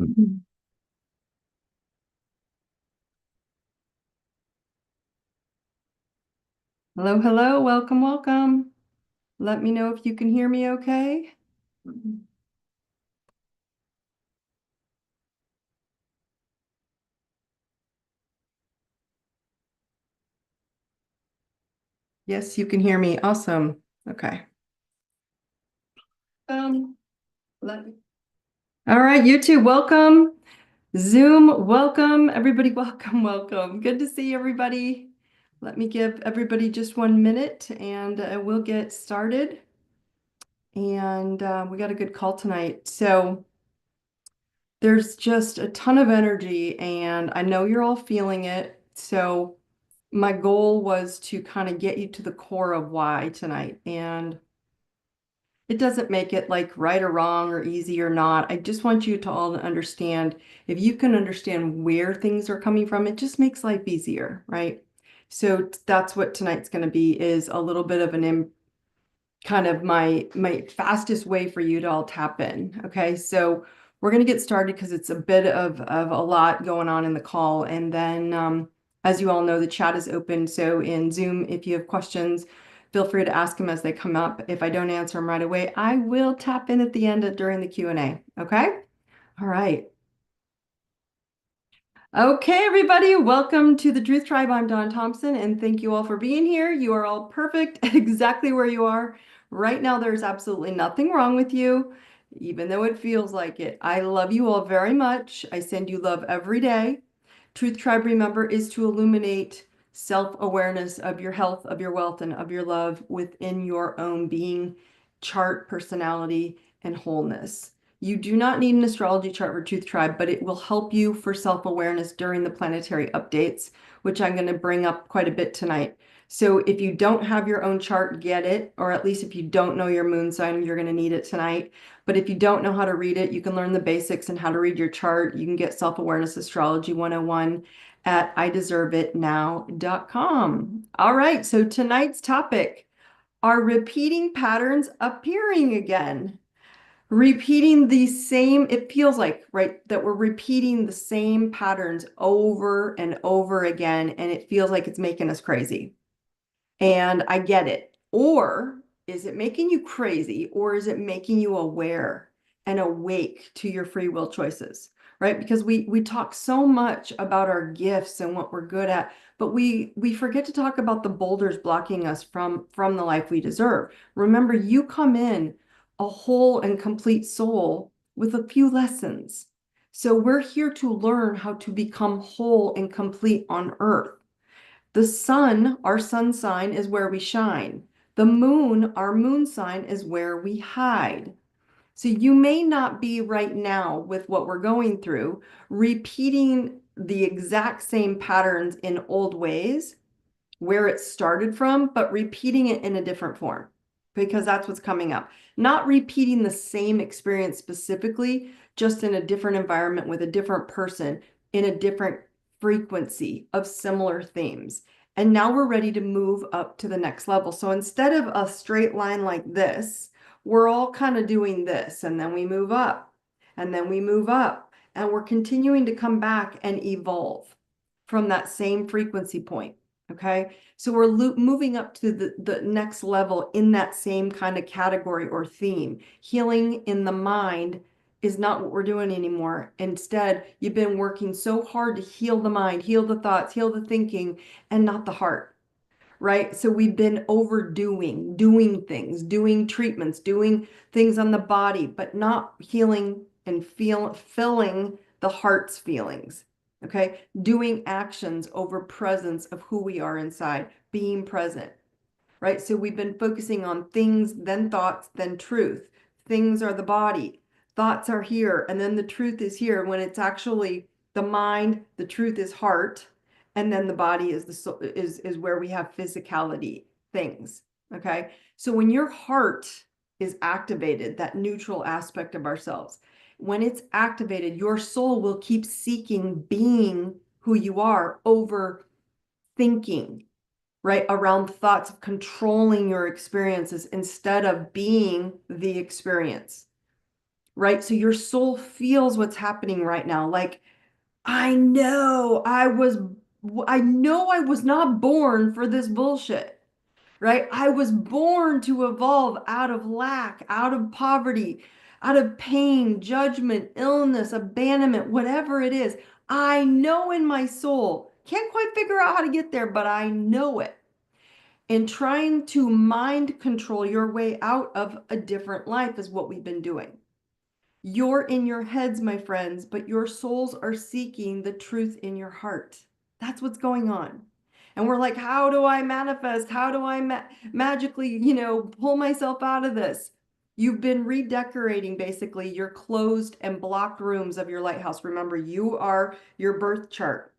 Mhm. Hello, hello, welcome, welcome. Let me know if you can hear me okay. Mhm. Yes, you can hear me. Awesome. Okay. Um, let me. All right, you two, welcome. Zoom, welcome. Everybody, welcome, welcome. Good to see everybody. Let me give everybody just 1 minute and we'll get started. And we got a good call tonight. So there's just a ton of energy, and I know you're all feeling it. So my goal was to kind of get you to the core of why tonight. And it doesn't make it like right or wrong or easy or not. I just want you to all to understand, if you can understand where things are coming from, it just makes life easier, right? So that's what tonight's going to be, is a little bit of an kind of my fastest way for you to all tap in. Okay, so we're going to get started because it's a bit of a lot going on in the call. And then as you all know, the chat is open. So in Zoom, if you have questions, feel free to ask them as they come up. If I don't answer them right away, I will tap in at the end during the Q&A. Okay, all right. Okay, everybody, welcome to the Truth Tribe. I'm Daune Thompson, and thank you all for being here. You are all perfect exactly where you are. Right now, there's absolutely nothing wrong with you, even though it feels like it. I love you all very much. I send you love every day. Truth Tribe, remember, is to illuminate self-awareness of your health, of your wealth, and of your love within your own being, chart, personality, and wholeness. You do not need an astrology chart for Truth Tribe, but it will help you for self-awareness during the planetary updates, which I'm going to bring up quite a bit tonight. So if you don't have your own chart, get it, or at least if you don't know your moon sign, you're going to need it tonight. But if you don't know how to read it, you can learn the basics and how to read your chart. You can get Self-Awareness Astrology 101 at ideserveitnow.com. All right, so tonight's topic, are repeating patterns appearing again? Repeating the same, it feels like, right, that we're repeating the same patterns over and over again, and it feels like it's making us crazy. And I get it. Or is it making you crazy, or is it making you aware and awake to your free will choices? Right? Because we talk so much about our gifts and what we're good at, but we forget to talk about the boulders blocking us from the life we deserve. Remember, you come in a whole and complete soul with a few lessons. So we're here to learn how to become whole and complete on earth. The sun, our sun sign, is where we shine. The moon, our moon sign, is where we hide. So you may not be right now with what we're going through, repeating the exact same patterns in old ways where it started from, but repeating it in a different form, because that's what's coming up. Not repeating the same experience specifically, just in a different environment with a different person in a different frequency of similar themes. And now we're ready to move up to the next level. So instead of a straight line like this, we're all kind of doing this, and then we move up, and then we move up, and we're continuing to come back and evolve from that same frequency point. Okay, so we're moving up to the next level in that same kind of category or theme. Healing in the mind is not what we're doing anymore. Instead, you've been working so hard to heal the mind, heal the thoughts, heal the thinking, and not the heart, right? So we've been overdoing, doing things, doing treatments, doing things on the body, but not healing and filling the heart's feelings. Okay, doing actions over presence of who we are inside, being present, right? So we've been focusing on things, then thoughts, then truth. Things are the body, thoughts are here, and then the truth is here, when it's actually the mind, the truth is heart, and then the body is is where we have physicality, things. Okay, so when your heart is activated, that neutral aspect of ourselves, when it's activated, your soul will keep seeking being who you are over thinking, right? Around thoughts of controlling your experiences instead of being the experience. right? So your soul feels what's happening right now. Like, I know I was not born for this bullshit, right? I was born to evolve out of lack, out of poverty, out of pain, judgment, illness, abandonment, whatever it is. I know in my soul, can't quite figure out how to get there, but I know it. And trying to mind control your way out of a different life is what we've been doing. You're in your heads, my friends, but your souls are seeking the truth in your heart. That's what's going on. And we're like, how do I manifest? How do I magically, pull myself out of this? You've been redecorating basically your closed and blocked rooms of your lighthouse. Remember, you are your birth chart.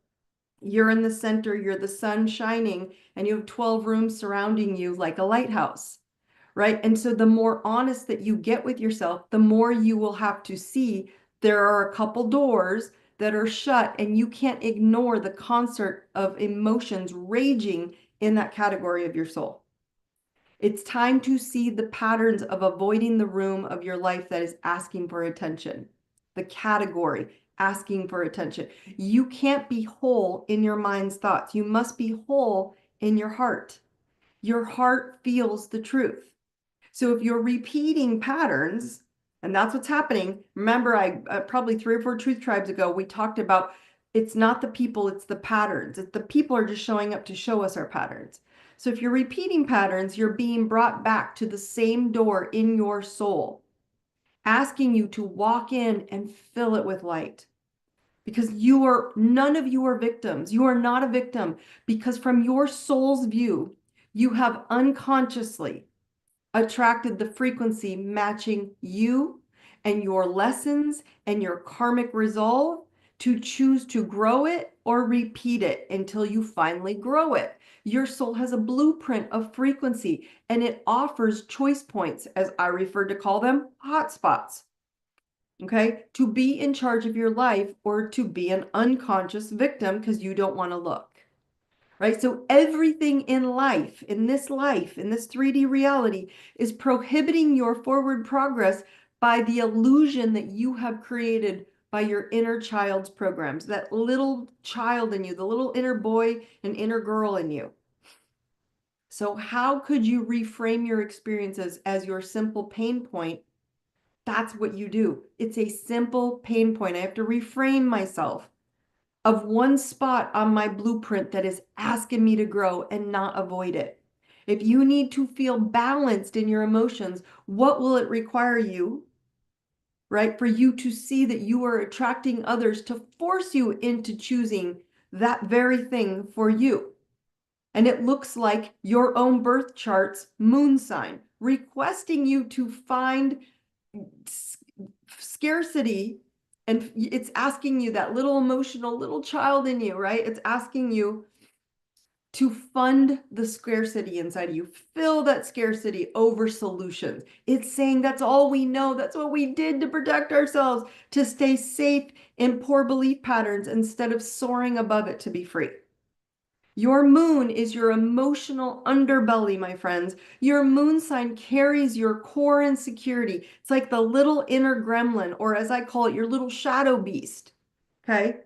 You're in the center, you're the sun shining, and you have 12 rooms surrounding you like a lighthouse. Right? And so the more honest that you get with yourself, the more you will have to see there are a couple doors that are shut and you can't ignore the concert of emotions raging in that category of your soul. It's time to see the patterns of avoiding the room of your life that is asking for attention, the category asking for attention. You can't be whole in your mind's thoughts. You must be whole in your heart. Your heart feels the truth. So if you're repeating patterns, and that's what's happening, remember I probably 3 or 4 truth tribes ago, we talked about it's not the people, it's the patterns. It's the people are just showing up to show us our patterns. So if you're repeating patterns, you're being brought back to the same door in your soul, asking you to walk in and fill it with light. Because none of you are victims. You are not a victim because from your soul's view, you have unconsciously attracted the frequency matching you and your lessons and your karmic resolve to choose to grow it or repeat it until you finally grow it. Your soul has a blueprint of frequency and it offers choice points, as I refer to call them, hotspots. Okay, to be in charge of your life or to be an unconscious victim because you don't want to look. Right? So everything in life, in this 3D reality, is prohibiting your forward progress by the illusion that you have created by your inner child's programs, that little child in you, the little inner boy and inner girl in you. So how could you reframe your experiences as your simple pain point? That's what you do. It's a simple pain point. I have to reframe myself of one spot on my blueprint that is asking me to grow and not avoid it. If you need to feel balanced in your emotions, what will it require you, right? For you to see that you are attracting others to force you into choosing that very thing for you. And it looks like your own birth chart's moon sign, requesting you to find scarcity. And it's asking you, that little emotional little child in you, right? It's asking you to fund the scarcity inside of you, fill that scarcity over solutions. It's saying that's all we know. That's what we did to protect ourselves, to stay safe in poor belief patterns instead of soaring above it to be free. Your moon is your emotional underbelly, my friends. Your moon sign carries your core insecurity. It's like the little inner gremlin, or as I call it, your little shadow beast. Okay?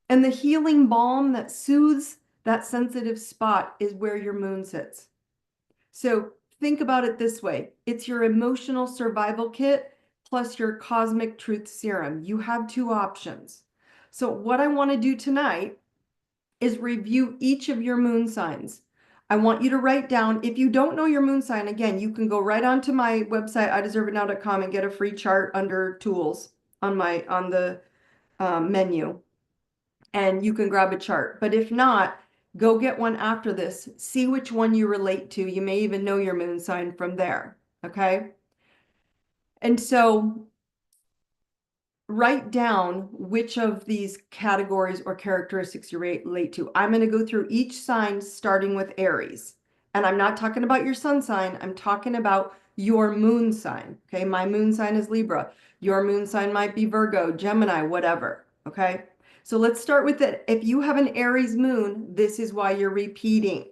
And the healing balm that soothes that sensitive spot is where your moon sits. So think about it this way. It's your emotional survival kit plus your cosmic truth serum. You have 2 options. So what I want to do tonight is review each of your moon signs. I want you to write down, if you don't know your moon sign, again, you can go right onto my website, ideserveitnow.com, and get a free chart under tools on the menu. And you can grab a chart. But if not, go get one after this. See which one you relate to. You may even know your moon sign from there. Okay. And so write down which of these categories or characteristics you relate to. I'm going to go through each sign starting with Aries. And I'm not talking about your sun sign. I'm talking about your moon sign. Okay. My moon sign is Libra. Your moon sign might be Virgo, Gemini, whatever. Okay. So let's start with it. If you have an Aries moon, this is why you're repeating.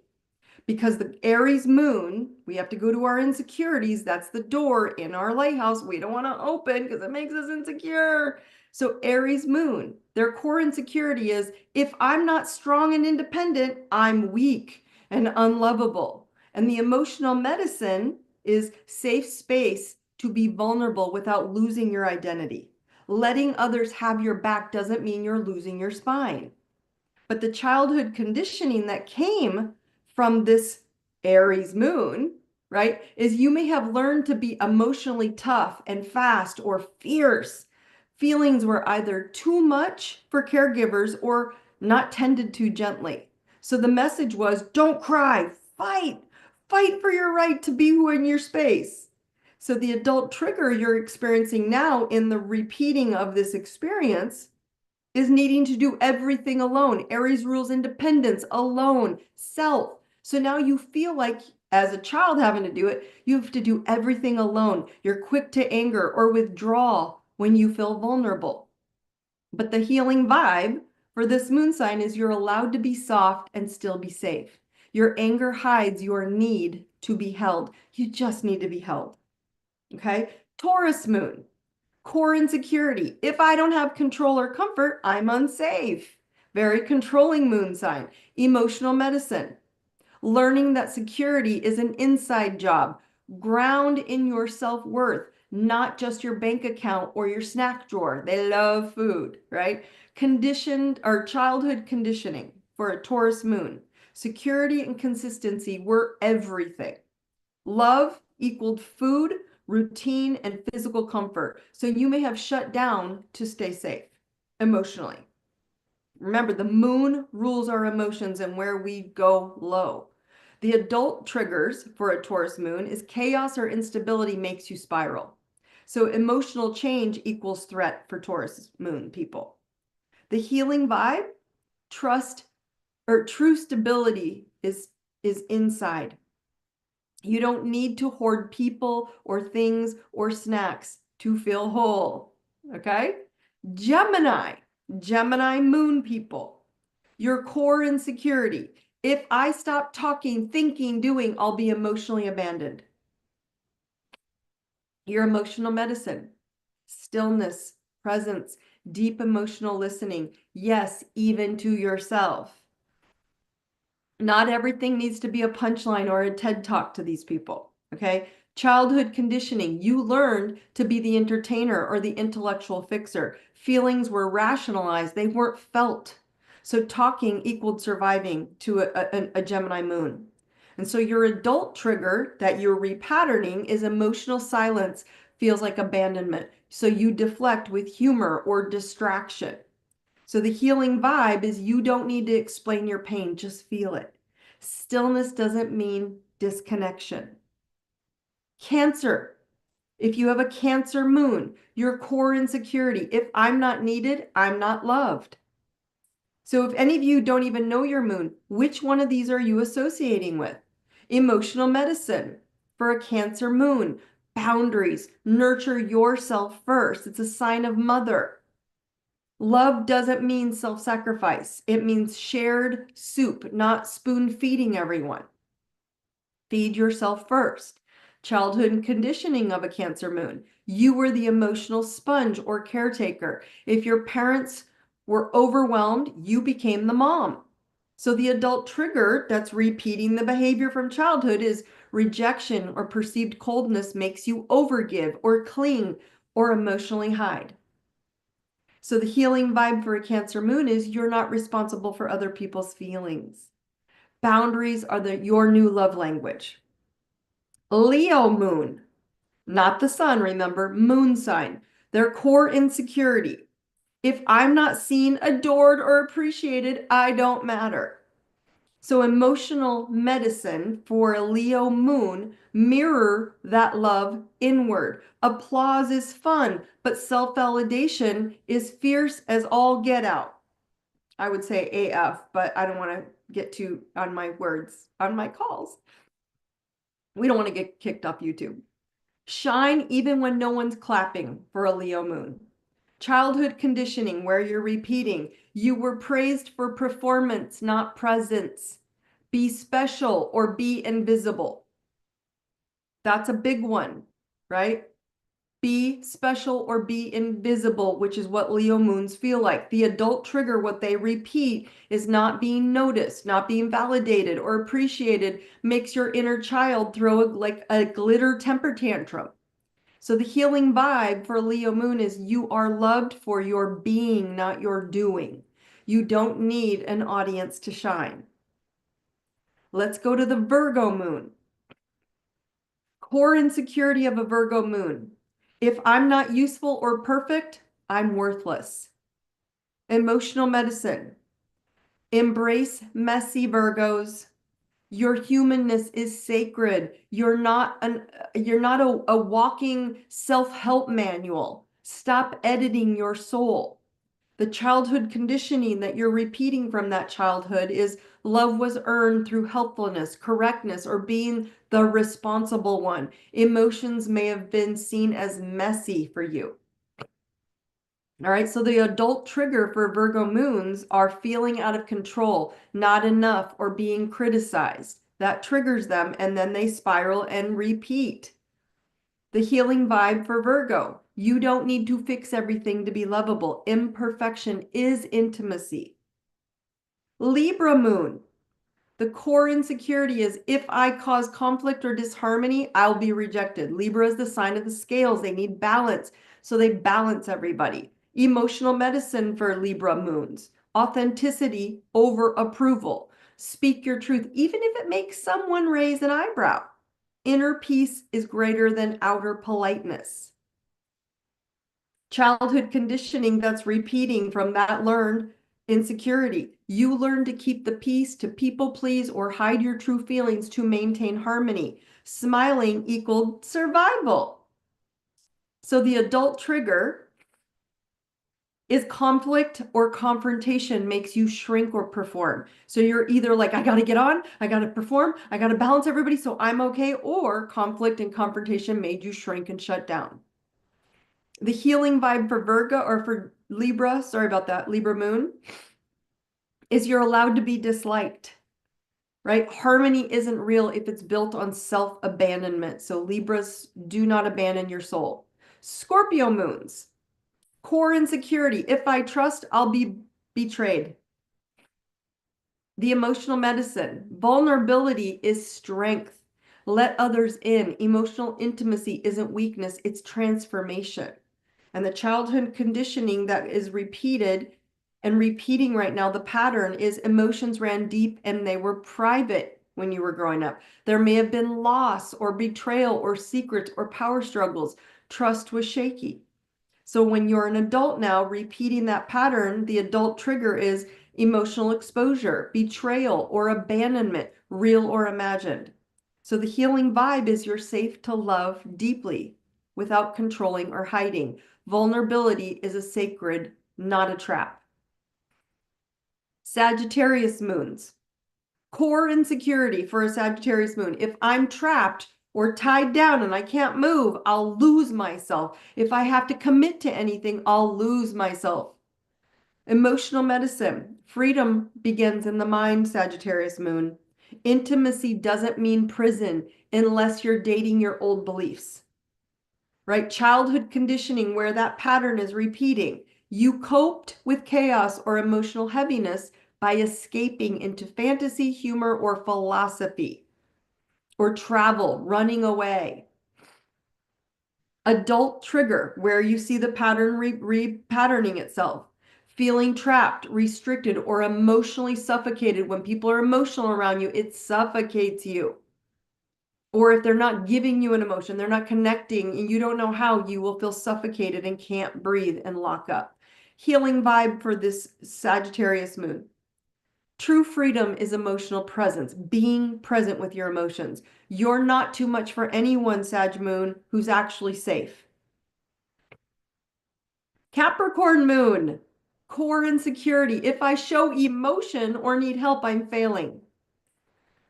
because the Aries moon, we have to go to our insecurities. That's the door in our lighthouse we don't want to open because it makes us insecure. So Aries moon, their core insecurity is, if I'm not strong and independent, I'm weak and unlovable. And the emotional medicine is safe space to be vulnerable without losing your identity. Letting others have your back doesn't mean you're losing your spine. But the childhood conditioning that came from this Aries moon, right, is you may have learned to be emotionally tough and fast or fierce. Feelings were either too much for caregivers or not tended to gently. So the message was, don't cry, fight, fight for your right to be in your space. So the adult trigger you're experiencing now in the repeating of this experience is needing to do everything alone. Aries rules independence, alone, self. So now you feel like, as a child having to do it, you have to do everything alone. You're quick to anger or withdraw when you feel vulnerable. But the healing vibe for this moon sign is you're allowed to be soft and still be safe. Your anger hides your need to be held. You just need to be held. Okay? Taurus moon. Core insecurity. If I don't have control or comfort, I'm unsafe. Very controlling moon sign. Emotional medicine. Learning that security is an inside job. Ground in your self-worth, not just your bank account or your snack drawer. They love food, right? Conditioned or childhood conditioning for a Taurus moon. Security and consistency were everything. Love equaled food, routine, and physical comfort. So you may have shut down to stay safe emotionally. Remember, the moon rules our emotions and where we go low. The adult triggers for a Taurus moon is chaos or instability makes you spiral. So emotional change equals threat for Taurus moon people. The healing vibe, trust, or true stability is inside. You don't need to hoard people or things or snacks to feel whole. Okay? Gemini moon people, your core insecurity. If I stop talking, thinking, doing, I'll be emotionally abandoned. Your emotional medicine, stillness, presence, deep emotional listening. Yes, even to yourself. Not everything needs to be a punchline or a TED talk to these people, okay? Childhood conditioning, you learned to be the entertainer or the intellectual fixer. Feelings were rationalized, they weren't felt. So talking equaled surviving to a Gemini moon. And so your adult trigger that you're repatterning is emotional silence, feels like abandonment. So you deflect with humor or distraction. So the healing vibe is you don't need to explain your pain, just feel it. Stillness doesn't mean disconnection. Cancer. If you have a Cancer moon, your core insecurity, if I'm not needed, I'm not loved. So if any of you don't even know your moon, which one of these are you associating with? Emotional medicine for a Cancer moon. Boundaries. Nurture yourself first. It's a sign of mother. Love doesn't mean self-sacrifice. It means shared soup, not spoon feeding everyone. Feed yourself first. Childhood conditioning of a Cancer moon. You were the emotional sponge or caretaker. If your parents were overwhelmed, you became the mom. So the adult trigger that's repeating the behavior from childhood is rejection or perceived coldness makes you overgive or cling or emotionally hide. So the healing vibe for a Cancer moon is you're not responsible for other people's feelings. Boundaries are your new love language. Leo moon, not the sun, remember, moon sign. Their core insecurity. If I'm not seen, adored, or appreciated, I don't matter. So emotional medicine for a Leo moon mirror that love inward. Applause is fun, but self-validation is fierce as all get out. I would say AF, but I don't want to get too on my words on my calls. We don't want to get kicked off YouTube. Shine even when no one's clapping for a Leo moon. Childhood conditioning where you're repeating. You were praised for performance, not presence. Be special or be invisible. That's a big one, right? Be special or be invisible, which is what Leo moons feel like. The adult trigger, what they repeat, is not being noticed, not being validated or appreciated, makes your inner child throw like a glitter temper tantrum. So the healing vibe for Leo moon is you are loved for your being, not your doing. You don't need an audience to shine. Let's go to the Virgo moon. Core insecurity of a Virgo moon. If I'm not useful or perfect, I'm worthless. Emotional medicine. Embrace messy Virgos. Your humanness is sacred. You're not a walking self-help manual. Stop editing your soul. The childhood conditioning that you're repeating from that childhood is love was earned through helpfulness, correctness, or being the responsible one. Emotions may have been seen as messy for you. All right, so the adult trigger for Virgo moons are feeling out of control, not enough, or being criticized. That triggers them, and then they spiral and repeat. The healing vibe for Virgo. You don't need to fix everything to be lovable. Imperfection is intimacy. Libra moon. The core insecurity is if I cause conflict or disharmony, I'll be rejected. Libra is the sign of the scales. They need balance, so they balance everybody. Emotional medicine for Libra moons. Authenticity over approval. Speak your truth, even if it makes someone raise an eyebrow. Inner peace is greater than outer politeness. Childhood conditioning that's repeating from that learned insecurity. You learn to keep the peace, to people please, or hide your true feelings to maintain harmony. Smiling equaled survival. So the adult trigger is conflict or confrontation makes you shrink or perform. So you're either like, I got to get on, I got to perform, I got to balance everybody so I'm okay, or conflict and confrontation made you shrink and shut down. The healing vibe for Virgo or for Libra, sorry about that, Libra moon, is you're allowed to be disliked, right? Harmony isn't real if it's built on self-abandonment. So Libras, do not abandon your soul. Scorpio moons, core insecurity. If I trust, I'll be betrayed. The emotional medicine, vulnerability is strength. Let others in. Emotional intimacy isn't weakness, it's transformation. And the childhood conditioning that is repeated and repeating right now, the pattern is emotions ran deep and they were private when you were growing up. There may have been loss or betrayal or secrets or power struggles. Trust was shaky. So when you're an adult now, repeating that pattern, the adult trigger is emotional exposure, betrayal, or abandonment, real or imagined. So the healing vibe is you're safe to love deeply without controlling or hiding. Vulnerability is a sacred, not a trap. Sagittarius moons. Core insecurity for a Sagittarius moon. If I'm trapped or tied down and I can't move, I'll lose myself. If I have to commit to anything, I'll lose myself. Emotional medicine. Freedom begins in the mind, Sagittarius moon. Intimacy doesn't mean prison unless you're dating your old beliefs. Right? Childhood conditioning where that pattern is repeating. You coped with chaos or emotional heaviness by escaping into fantasy, humor, or philosophy, or travel, running away. Adult trigger, where you see the pattern repatterning itself. Feeling trapped, restricted, or emotionally suffocated. When people are emotional around you, it suffocates you. Or if they're not giving you an emotion, they're not connecting, and you don't know how, you will feel suffocated and can't breathe and lock up. Healing vibe for this Sagittarius moon. True freedom is emotional presence, being present with your emotions. You're not too much for anyone, Sag moon, who's actually safe. Capricorn moon, core insecurity. If I show emotion or need help, I'm failing.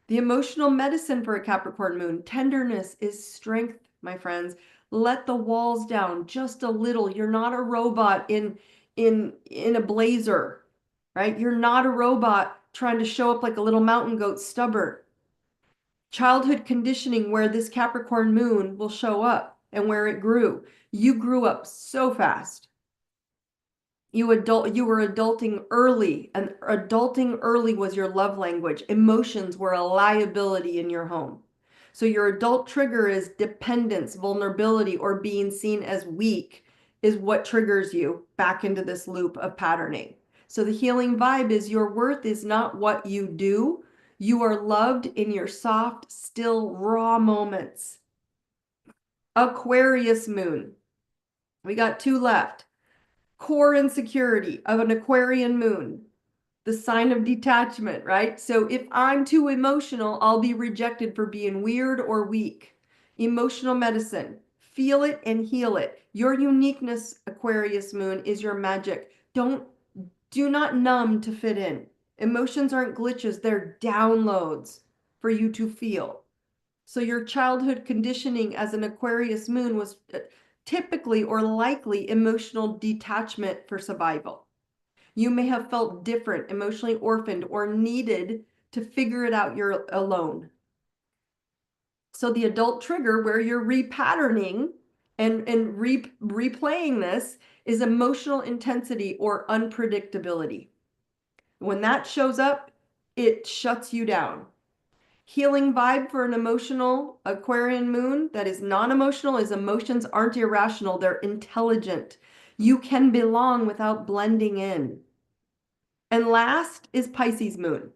The emotional medicine for a Capricorn moon, tenderness is strength, my friends. Let the walls down just a little. You're not a robot in a blazer, right? You're not a robot trying to show up like a little mountain goat, stubborn. Childhood conditioning where this Capricorn moon will show up and where it grew. You grew up so fast. You were adulting early, and adulting early was your love language. Emotions were a liability in your home. So your adult trigger is dependence, vulnerability, or being seen as weak is what triggers you back into this loop of patterning. So the healing vibe is your worth is not what you do. You are loved in your soft, still, raw moments. Aquarius moon. We got 2 left. Core insecurity of an Aquarian moon, the sign of detachment, right? So if I'm too emotional, I'll be rejected for being weird or weak. Emotional medicine, feel it and heal it. Your uniqueness, Aquarius moon, is your magic. Do not numb to fit in. Emotions aren't glitches, they're downloads for you to feel. So your childhood conditioning as an Aquarius moon was typically or likely emotional detachment for survival. You may have felt different, emotionally orphaned, or needed to figure it out you're alone. So the adult trigger where you're repatterning and replaying this is emotional intensity or unpredictability. When that shows up, it shuts you down. Healing vibe for an emotional Aquarian moon that is non-emotional is emotions aren't irrational, they're intelligent. You can belong without blending in. And last is Pisces moon.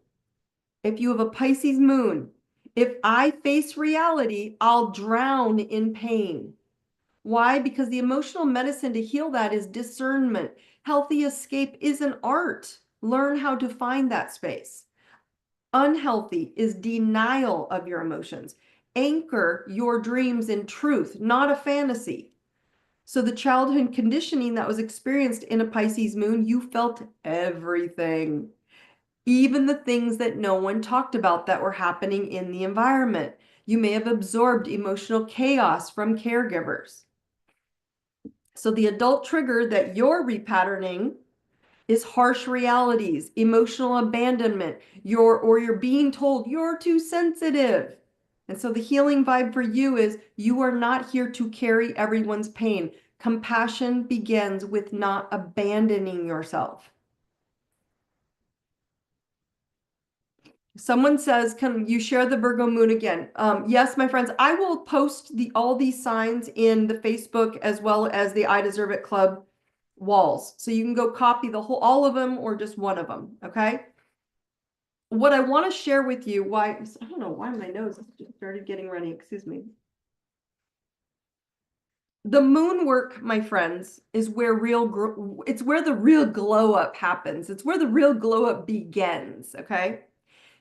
If you have a Pisces moon, if I face reality, I'll drown in pain. Why? Because the emotional medicine to heal that is discernment. Healthy escape is an art. Learn how to find that space. Unhealthy is denial of your emotions. Anchor your dreams in truth, not a fantasy. So the childhood conditioning that was experienced in a Pisces moon, you felt everything, even the things that no one talked about that were happening in the environment. You may have absorbed emotional chaos from caregivers. So the adult trigger that you're repatterning is harsh realities, emotional abandonment, you're being told you're too sensitive. And so the healing vibe for you is you are not here to carry everyone's pain. Compassion begins with not abandoning yourself. Someone says, can you share the Virgo moon again? Yes, my friends, I will post all these signs in the Facebook as well as the I Deserve It Club walls. So you can go copy all of them or just one of them, okay? What I want to share with you, I don't know why my nose just started getting runny, excuse me. The moon work, my friends, is where it's where the real glow up happens. It's where the real glow up begins, okay?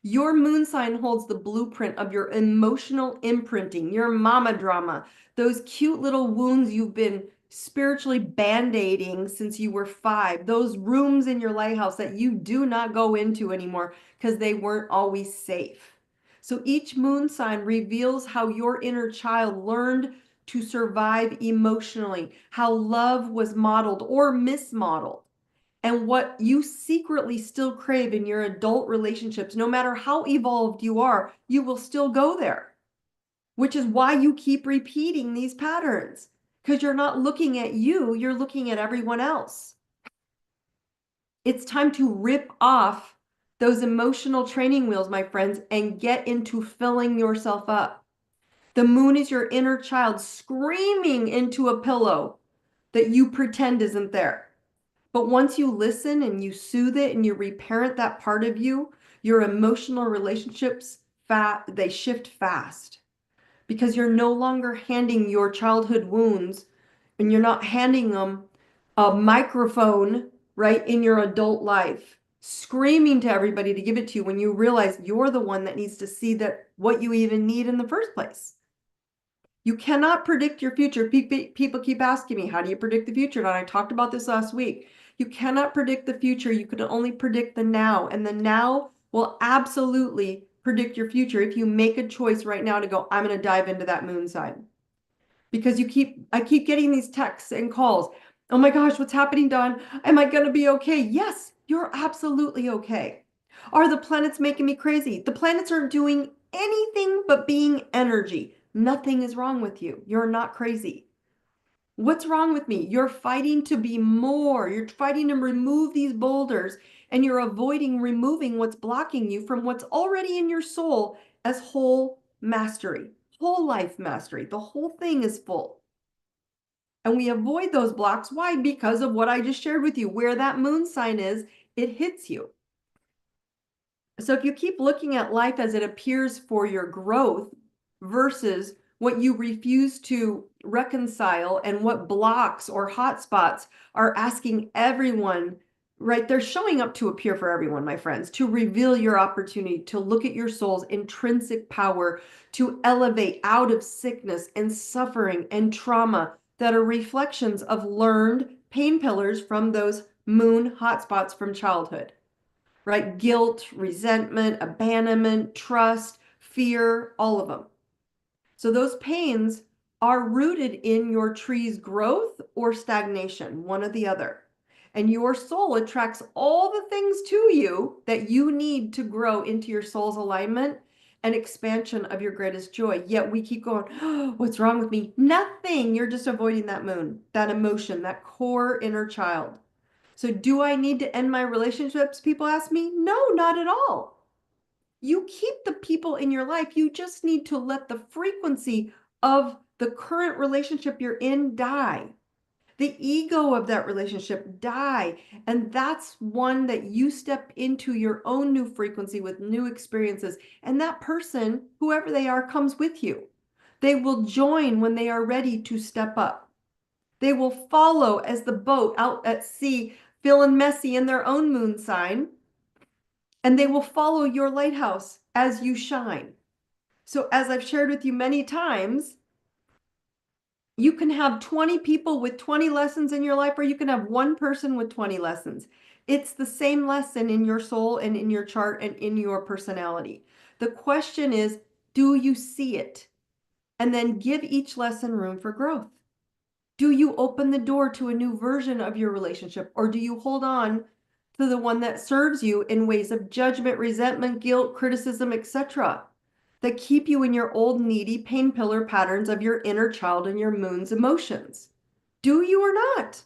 Your moon sign holds the blueprint of your emotional imprinting, your mama drama, those cute little wounds you've been spiritually band-aiding since you were 5, those rooms in your lighthouse that you do not go into anymore because they weren't always safe. So each moon sign reveals how your inner child learned to survive emotionally, how love was modeled or mismodeled, and what you secretly still crave in your adult relationships. No matter how evolved you are, you will still go there, which is why you keep repeating these patterns, because you're not looking at you, you're looking at everyone else. It's time to rip off those emotional training wheels, my friends, and get into filling yourself up. The moon is your inner child screaming into a pillow that you pretend isn't there. But once you listen and you soothe it and you reparent that part of you, your emotional relationships, they shift fast, because you're no longer handing your childhood wounds, and you're not handing them a microphone, right, in your adult life, screaming to everybody to give it to you when you realize you're the one that needs to see that what you even need in the first place. You cannot predict your future. People keep asking me, how do you predict the future? And I talked about this last week. You cannot predict the future. You can only predict the now. And the now will absolutely predict your future if you make a choice right now to go, I'm going to dive into that moon sign. Because I keep getting these texts and calls. Oh my gosh, what's happening, Dawn? Am I going to be okay? Yes, you're absolutely okay. Are the planets making me crazy? The planets aren't doing anything but being energy. Nothing is wrong with you. You're not crazy. What's wrong with me? You're fighting to be more. You're fighting to remove these boulders, and you're avoiding removing what's blocking you from what's already in your soul as whole mastery, whole life mastery. The whole thing is full. And we avoid those blocks. Why? Because of what I just shared with you. Where that moon sign is, it hits you. So if you keep looking at life as it appears for your growth versus what you refuse to reconcile and what blocks or hotspots are asking everyone, right? They're showing up to appear for everyone, my friends, to reveal your opportunity, to look at your soul's intrinsic power, to elevate out of sickness and suffering and trauma that are reflections of learned pain pillars from those moon hotspots from childhood. Right? Guilt, resentment, abandonment, trust, fear, all of them. So those pains are rooted in your tree's growth or stagnation, one or the other. And your soul attracts all the things to you that you need to grow into your soul's alignment and expansion of your greatest joy. Yet we keep going, oh, what's wrong with me? Nothing. You're just avoiding that moon, that emotion, that core inner child. So do I need to end my relationships? People ask me. No, not at all. You keep the people in your life. You just need to let the frequency of the current relationship you're in die. The ego of that relationship die. And that's one that you step into your own new frequency with new experiences. And that person, whoever they are, comes with you. They will join when they are ready to step up. They will follow as the boat out at sea, feeling messy in their own moon sign, and they will follow your lighthouse as you shine. So as I've shared with you many times, you can have 20 people with 20 lessons in your life, or you can have one person with 20 lessons. It's the same lesson in your soul and in your chart and in your personality. The question is, do you see it? And then give each lesson room for growth. Do you open the door to a new version of your relationship, or do you hold on to the one that serves you in ways of judgment, resentment, guilt, criticism, etc., that keep you in your old needy pain pillar patterns of your inner child and your moon's emotions? Do you or not?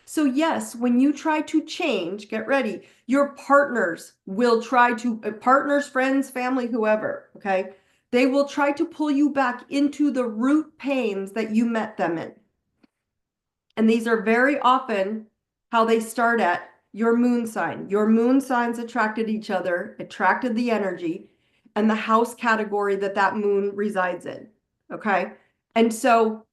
So yes, when you try to change, get ready. Your partners will try to, partners, friends, family, whoever, okay? They will try to pull you back into the root pains that you met them in. And these are very often how they start at your moon sign. Your moon signs attracted each other, attracted the energy, and the house category that that moon resides in. Okay. And so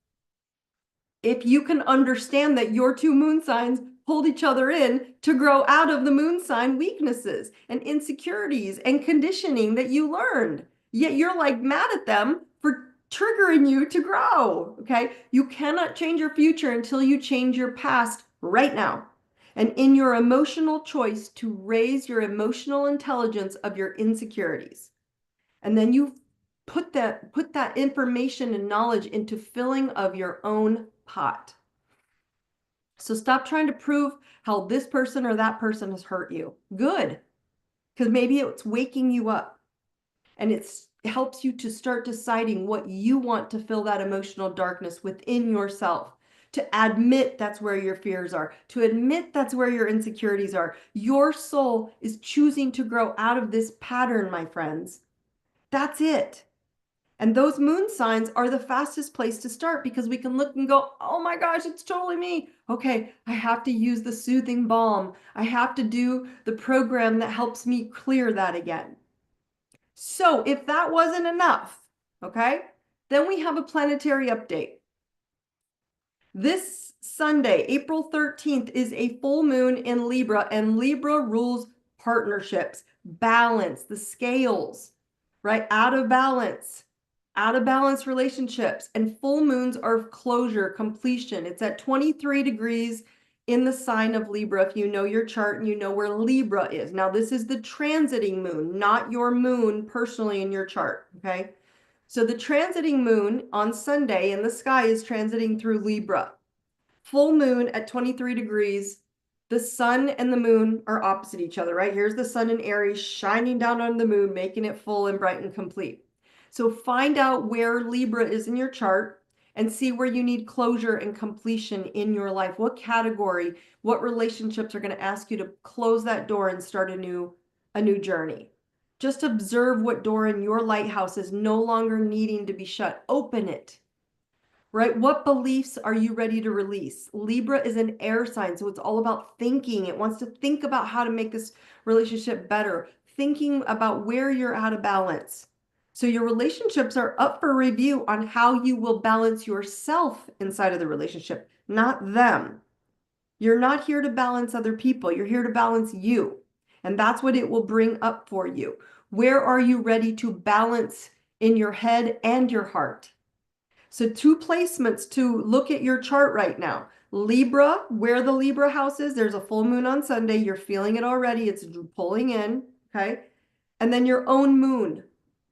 if you can understand that your two moon signs hold each other in to grow out of the moon sign weaknesses and insecurities and conditioning that you learned, yet you're like mad at them for triggering you to grow. Okay. You cannot change your future until you change your past right now. And in your emotional choice to raise your emotional intelligence of your insecurities. And then you put that information and knowledge into filling of your own pot. So stop trying to prove how this person or that person has hurt you. Good. Because maybe it's waking you up, and it helps you to start deciding what you want to fill that emotional darkness within yourself. To admit that's where your fears are, to admit that's where your insecurities are. Your soul is choosing to grow out of this pattern, my friends. That's it. And those moon signs are the fastest place to start, because we can look and go, oh my gosh, it's totally me. Okay, I have to use the soothing balm. I have to do the program that helps me clear that again. So if that wasn't enough, okay, then we have a planetary update. This Sunday, April 13th, is a full moon in Libra, and Libra rules partnerships, balance, the scales, right? Out of balance relationships. And full moons are closure, completion. It's at 23 degrees in the sign of Libra, if you know your chart and you know where Libra is. Now, this is the transiting moon, not your moon personally in your chart, okay? So the transiting moon on Sunday in the sky is transiting through Libra. Full moon at 23 degrees the sun and the moon are opposite each other, right? Here's the sun in Aries shining down on the moon, making it full and bright and complete. So find out where Libra is in your chart and see where you need closure and completion in your life. What category, what relationships are going to ask you to close that door and start a new journey. Just observe what door in your lighthouse is no longer needing to be shut. Open it. Right? What beliefs are you ready to release? Libra is an air sign, so it's all about thinking. It wants to think about how to make this relationship better, thinking about where you're out of balance. So your relationships are up for review on how you will balance yourself inside of the relationship, not them. You're not here to balance other people. You're here to balance you. And that's what it will bring up for you. Where are you ready to balance in your head and your heart? So 2 placements to look at your chart right now. Libra, where the Libra house is, there's a full moon on Sunday. You're feeling it already. It's pulling in, okay? And then your own moon.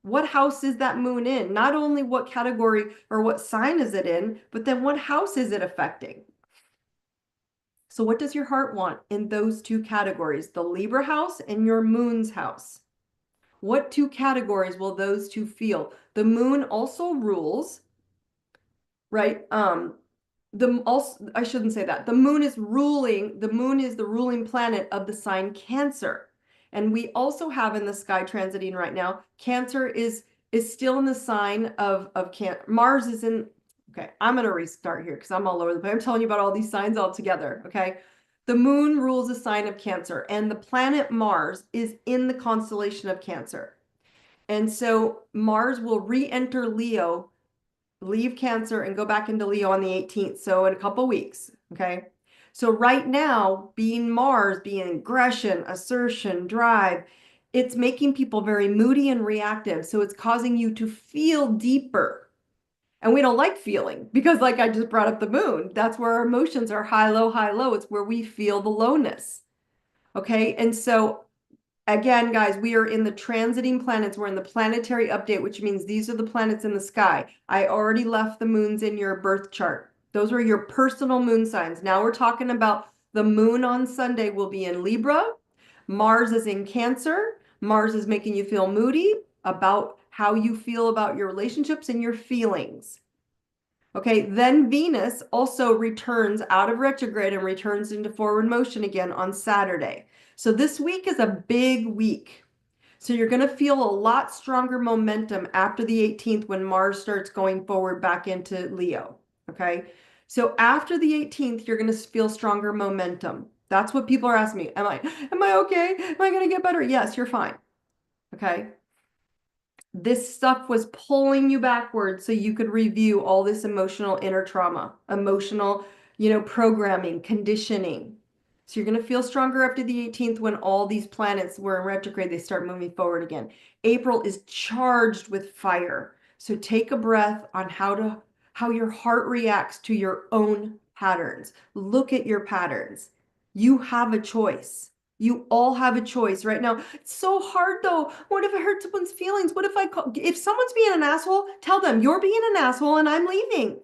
What house is that moon in? Not only what category or what sign is it in, but then what house is it affecting? So what does your heart want in those 2 categories, the Libra house and your moon's house? What 2 categories will those 2 feel? The moon also rules, right? I shouldn't say that. The moon is the ruling planet of the sign Cancer. And we also have in the sky transiting right now, Cancer is still in the sign of Cancer. Mars is in, okay, I'm going to restart here because I'm all over the place. I'm telling you about all these signs all together, okay? The moon rules the sign of Cancer, and the planet Mars is in the constellation of Cancer. And so Mars will re-enter Leo, leave Cancer and go back into Leo on the 18th. So in a couple weeks, okay? So right now, being Mars, being aggression, assertion, drive, it's making people very moody and reactive. So it's causing you to feel deeper. And we don't like feeling because, like I just brought up the moon, that's where our emotions are high, low, high, low. It's where we feel the lowness. Okay. And so again, guys, we are in the transiting planets. We're in the planetary update, which means these are the planets in the sky. I already left the moons in your birth chart. Those are your personal moon signs. Now we're talking about the moon on Sunday will be in Libra. Mars is in Cancer. Mars is making you feel moody about how you feel about your relationships and your feelings. Okay, then Venus also returns out of retrograde and returns into forward motion again on Saturday. So this week is a big week. So you're going to feel a lot stronger momentum after the 18th when Mars starts going forward back into Leo. Okay, so after the 18th, you're going to feel stronger momentum. That's what people are asking me. Am I okay? Am I going to get better? Yes, you're fine. Okay. This stuff was pulling you backwards so you could review all this emotional inner trauma, emotional, programming, conditioning. So you're going to feel stronger after the 18th when all these planets were in retrograde, they start moving forward again. April is charged with fire. So take a breath on how your heart reacts to your own patterns. Look at your patterns. You have a choice. You all have a choice right now. It's so hard though. What if I hurt someone's feelings? What if someone's being an asshole, tell them you're being an asshole and I'm leaving.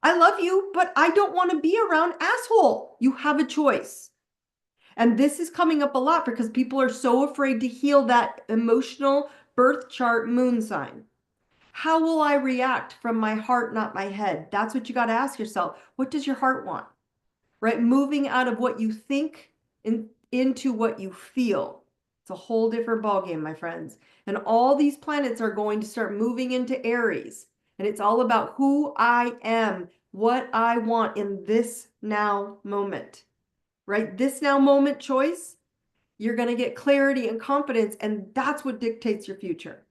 I love you, but I don't want to be around asshole. You have a choice. And this is coming up a lot because people are so afraid to heal that emotional birth chart moon sign. How will I react from my heart, not my head? That's what you got to ask yourself. What does your heart want? Right? Moving out of what you think into what you feel. It's a whole different ballgame, my friends. And all these planets are going to start moving into Aries. And it's all about who I am, what I want in this now moment. Right? This now moment choice, you're going to get clarity and confidence, and that's what dictates your future.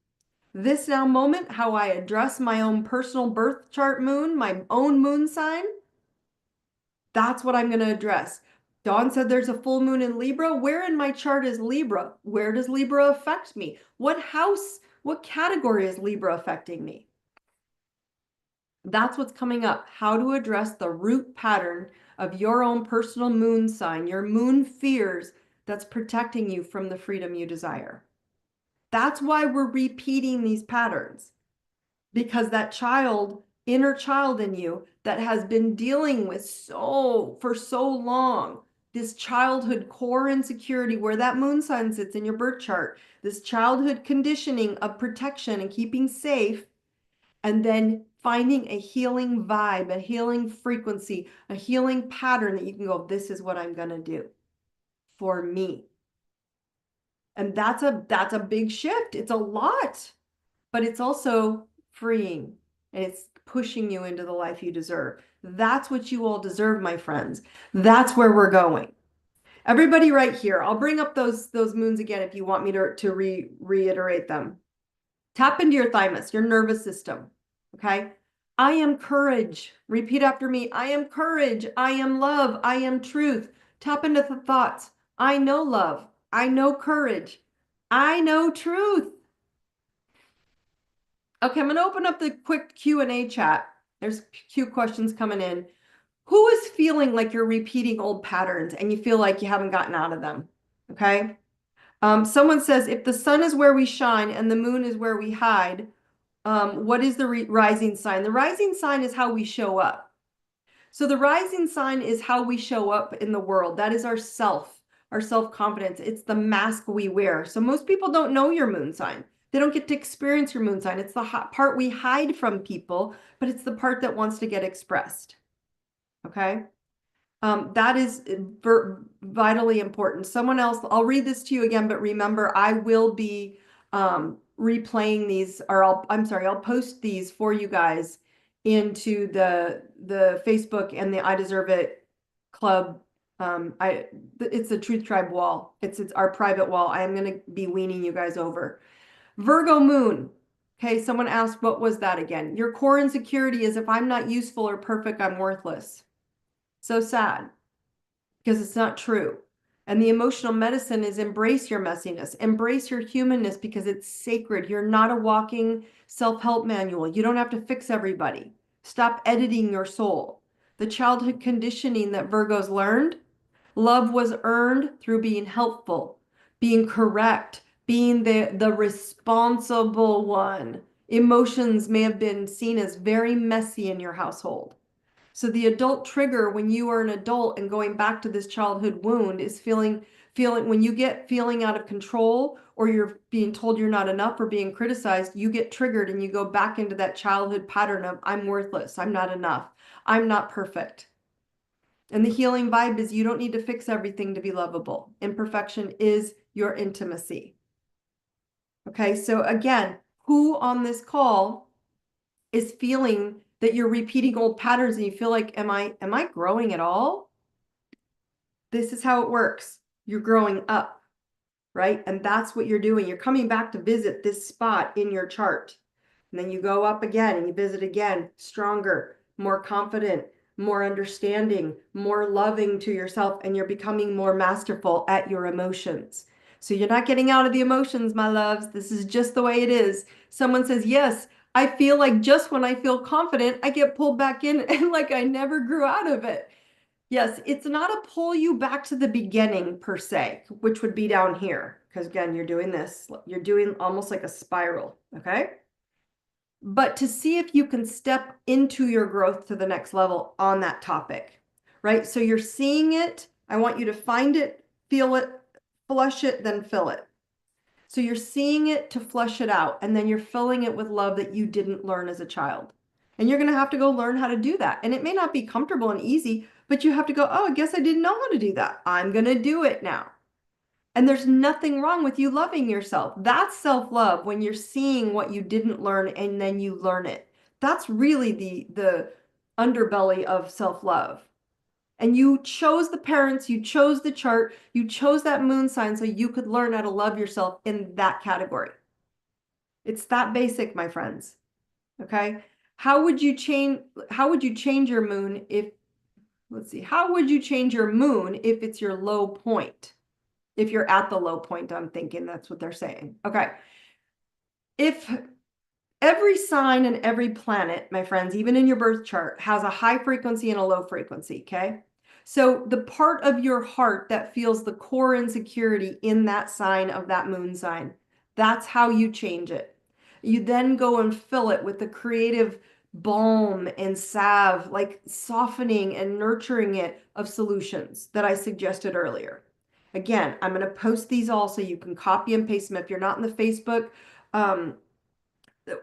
This now moment, how I address my own personal birth chart moon, my own moon sign, that's what I'm going to address. Dawn said there's a full moon in Libra. Where in my chart is Libra? Where does Libra affect me? What house, what category is Libra affecting me? That's what's coming up. How to address the root pattern of your own personal moon sign, your moon fears that's protecting you from the freedom you desire. That's why we're repeating these patterns, because that inner child in you that has been dealing with for so long, this childhood core insecurity where that moon sign sits in your birth chart, this childhood conditioning of protection and keeping safe, and then finding a healing vibe, a healing frequency, a healing pattern that you can go, this is what I'm going to do for me. And that's a big shift. It's a lot, but it's also freeing, and it's pushing you into the life you deserve. That's what you all deserve, my friends. That's where we're going. Everybody right here, I'll bring up those moons again if you want me to reiterate them. Tap into your thymus, your nervous system, okay? I am courage. Repeat after me. I am courage. I am love. I am truth. Tap into the thoughts. I know love. I know courage. I know truth. Okay, I'm going to open up the quick Q&A chat. There's Q questions coming in. Who is feeling like you're repeating old patterns and you feel like you haven't gotten out of them? Okay. Someone says, if the sun is where we shine and the moon is where we hide, what is the rising sign? The rising sign is how we show up. So the rising sign is how we show up in the world. That is our self-confidence. It's the mask we wear. So most people don't know your moon sign. They don't get to experience your moon sign. It's the part we hide from people, but it's the part that wants to get expressed. Okay. That is vitally important. Someone else, I'll read this to you again, but remember, I will be replaying these, or I'll post these for you guys into the Facebook and the I Deserve It Club. It's the Truth Tribe wall. It's our private wall. I am going to be weaning you guys over. Virgo moon. Okay, someone asked, what was that again? Your core insecurity is if I'm not useful or perfect, I'm worthless. So sad, because it's not true. And the emotional medicine is embrace your messiness, embrace your humanness, because it's sacred. You're not a walking self-help manual. You don't have to fix everybody. Stop editing your soul. The childhood conditioning that Virgos learned, love was earned through being helpful, being correct, being the responsible one. Emotions may have been seen as very messy in your household. So the adult trigger when you are an adult and going back to this childhood wound is feeling when you get feeling out of control, or you're being told you're not enough or being criticized, you get triggered and you go back into that childhood pattern of I'm worthless, I'm not enough, I'm not perfect. And the healing vibe is you don't need to fix everything to be lovable. Imperfection is your intimacy. Okay, so again, who on this call is feeling that you're repeating old patterns and you feel like, am I growing at all? This is how it works. You're growing up, right? And that's what you're doing. You're coming back to visit this spot in your chart. And then you go up again and you visit again, stronger, more confident, more understanding, more loving to yourself, and you're becoming more masterful at your emotions. So you're not getting out of the emotions, my loves. This is just the way it is. Someone says, yes, I feel like just when I feel confident, I get pulled back in and like I never grew out of it. Yes, it's not a pull you back to the beginning per se, which would be down here. Because again, you're doing this, you're doing almost like a spiral, okay? But to see if you can step into your growth to the next level on that topic, right? So you're seeing it. I want you to find it, feel it, flush it, then fill it. So you're seeing it to flush it out, and then you're filling it with love that you didn't learn as a child. And you're going to have to go learn how to do that. And it may not be comfortable and easy, but you have to go, oh, I guess I didn't know how to do that. I'm going to do it now. And there's nothing wrong with you loving yourself. That's self-love, when you're seeing what you didn't learn and then you learn it. That's really the underbelly of self-love. And you chose the parents, you chose the chart, you chose that moon sign so you could learn how to love yourself in that category. It's that basic, my friends. Okay? How would you change your moon if, let's see, how would you change your moon if it's your low point? If you're at the low point, I'm thinking that's what they're saying. Okay. If every sign and every planet, my friends, even in your birth chart, has a high frequency and a low frequency, okay? So the part of your heart that feels the core insecurity in that sign of that moon sign, that's how you change it. You then go and fill it with the creative balm and salve, like softening and nurturing it of solutions that I suggested earlier. Again, I'm going to post these all so you can copy and paste them. If you're not in the Facebook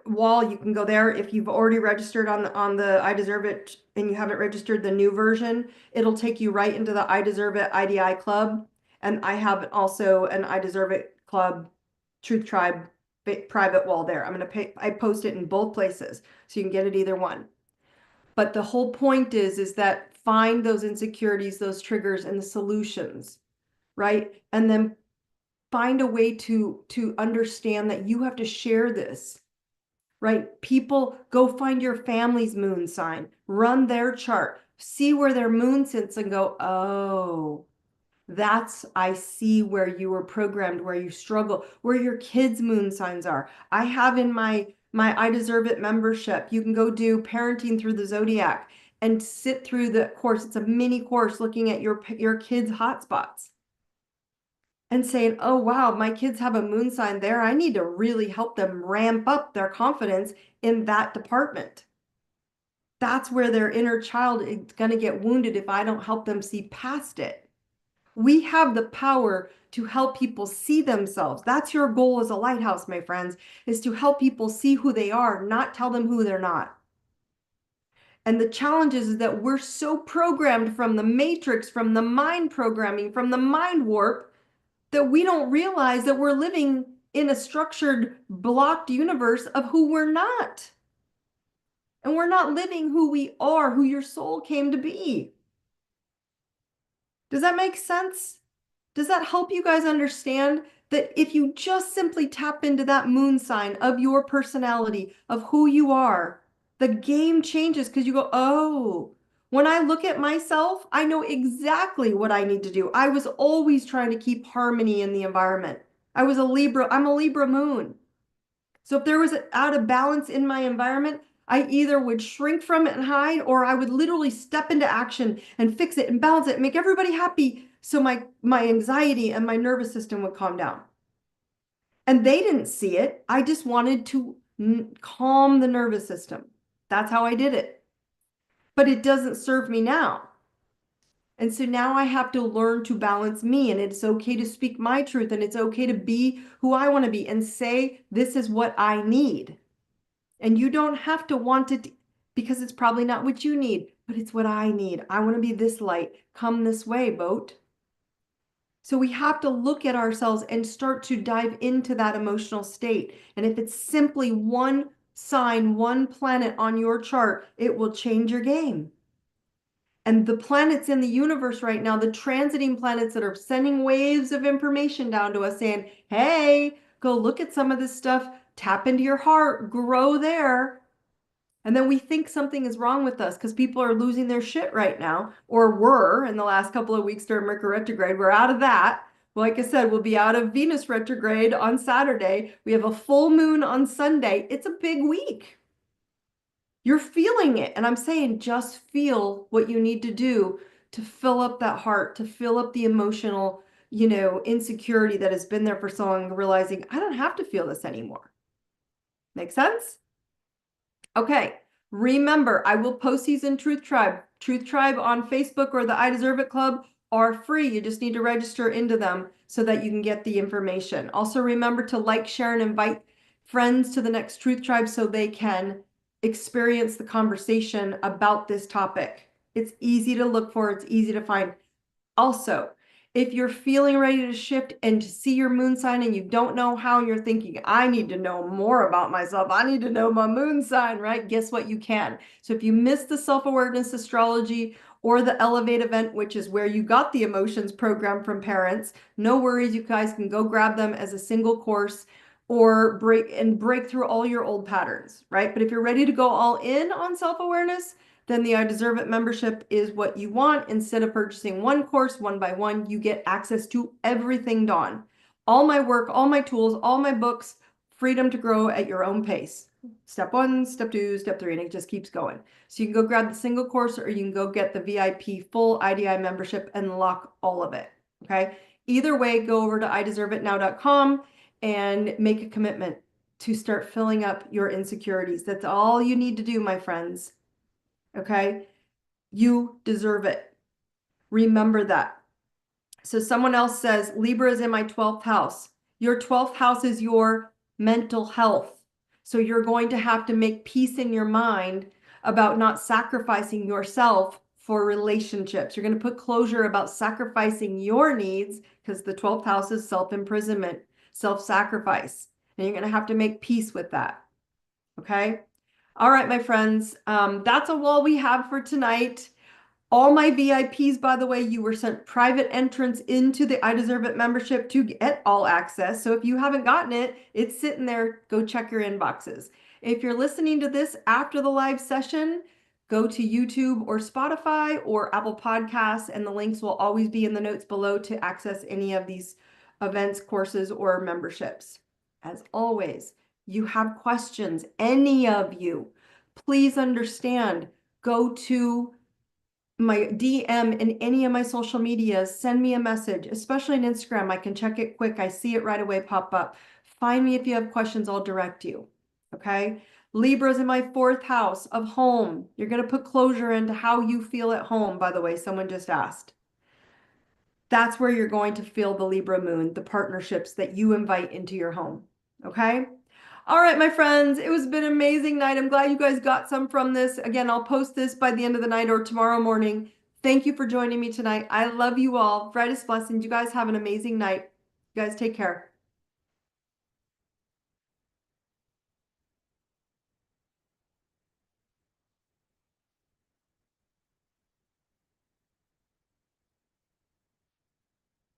wall, you can go there. If you've already registered on the I Deserve It and you haven't registered the new version, it'll take you right into the I Deserve It IDI club. And I have also an I Deserve It club Truth Tribe private wall there. I post it in both places so you can get it either one. But the whole point is that find those insecurities, those triggers, and the solutions, right? And then find a way to understand that you have to share this, right? People, go find your family's moon sign, run their chart, see where their moon sits and go, oh, I see where you were programmed, where you struggle, where your kids' moon signs are. I have in my I Deserve It membership, you can go do parenting through the zodiac and sit through the course. It's a mini course looking at your kids' hotspots and saying, oh, wow, my kids have a moon sign there. I need to really help them ramp up their confidence in that department. That's where their inner child is going to get wounded if I don't help them see past it. We have the power to help people see themselves. That's your goal as a lighthouse, my friends, is to help people see who they are, not tell them who they're not. And the challenge is that we're so programmed from the matrix, from the mind programming, from the mind warp, that we don't realize that we're living in a structured, blocked universe of who we're not. And we're not living who we are, who your soul came to be. Does that make sense? Does that help you guys understand that if you just simply tap into that moon sign of your personality, of who you are, the game changes because you go, oh, when I look at myself, I know exactly what I need to do. I was always trying to keep harmony in the environment. I'm a Libra moon. So if there was out of balance in my environment, I either would shrink from it and hide, or I would literally step into action and fix it and balance it and make everybody happy so my anxiety and my nervous system would calm down. And they didn't see it. I just wanted to calm the nervous system. That's how I did it. But it doesn't serve me now. And so now I have to learn to balance me, and it's okay to speak my truth, and it's okay to be who I want to be and say, this is what I need. And you don't have to want it because it's probably not what you need, but it's what I need. I want to be this light. Come this way, boat. So we have to look at ourselves and start to dive into that emotional state. And if it's simply one sign, one planet on your chart, it will change your game. And the planets in the universe right now, the transiting planets that are sending waves of information down to us saying, hey, go look at some of this stuff, tap into your heart, grow there. And then we think something is wrong with us because people are losing their shit right now, or were in the last couple of weeks during Mercury retrograde. We're out of that. Like I said, we'll be out of Venus retrograde on Saturday. We have a full moon on Sunday. It's a big week. You're feeling it. And I'm saying just feel what you need to do to fill up that heart, to fill up the emotional, insecurity that has been there for so long, realizing I don't have to feel this anymore. Make sense? Okay, remember, I will post these in Truth Tribe. Truth Tribe on Facebook or the I Deserve It Club are free. You just need to register into them so that you can get the information. Also, remember to like, share, and invite friends to the next Truth Tribe so they can experience the conversation about this topic. It's easy to look for. It's easy to find. Also, if you're feeling ready to shift and to see your moon sign and you don't know how, and you're thinking, I need to know more about myself. I need to know my moon sign, right? Guess what? You can. So if you missed the self-awareness astrology or the Elevate event, which is where you got the emotions program from parents, no worries. You guys can go grab them as a single course or break through all your old patterns, right? But if you're ready to go all in on self-awareness, then the I Deserve It membership is what you want. Instead of purchasing one course one by one, you get access to everything, Daune. All my work, all my tools, all my books, freedom to grow at your own pace. Step 1, step 2, step 3, and it just keeps going. So you can go grab the single course or you can go get the VIP full IDI membership and lock all of it, okay? Either way, go over to ideserveitnow.com and make a commitment. to start filling up your insecurities. That's all you need to do, my friends. Okay? You deserve it. Remember that. So someone else says, Libra is in my 12th house. Your 12th house is your mental health. So you're going to have to make peace in your mind about not sacrificing yourself for relationships. You're going to put closure about sacrificing your needs, because the 12th house is self-imprisonment, self-sacrifice. And you're going to have to make peace with that. Okay? All right, my friends. That's all we have for tonight. All my VIPs, by the way, you were sent private entrance into the I Deserve It membership to get all access. So if you haven't gotten it, it's sitting there. Go check your inboxes. If you're listening to this after the live session, go to YouTube or Spotify or Apple Podcasts, and the links will always be in the notes below to access any of these events, courses, or memberships. As always, you have questions, any of you, please understand, go to my DM in any of my social medias, send me a message, especially on Instagram. I can check it quick. I see it right away pop up. Find me if you have questions, I'll direct you. Okay. Libra's in my 4th house of home. You're going to put closure into how you feel at home, by the way, someone just asked. That's where you're going to feel the Libra moon, the partnerships that you invite into your home. Okay. All right, my friends, it was been an amazing night. I'm glad you guys got some from this. Again, I'll post this by the end of the night or tomorrow morning. Thank you for joining me tonight. I love you all. Brightest blessings. You guys have an amazing night. You guys take care.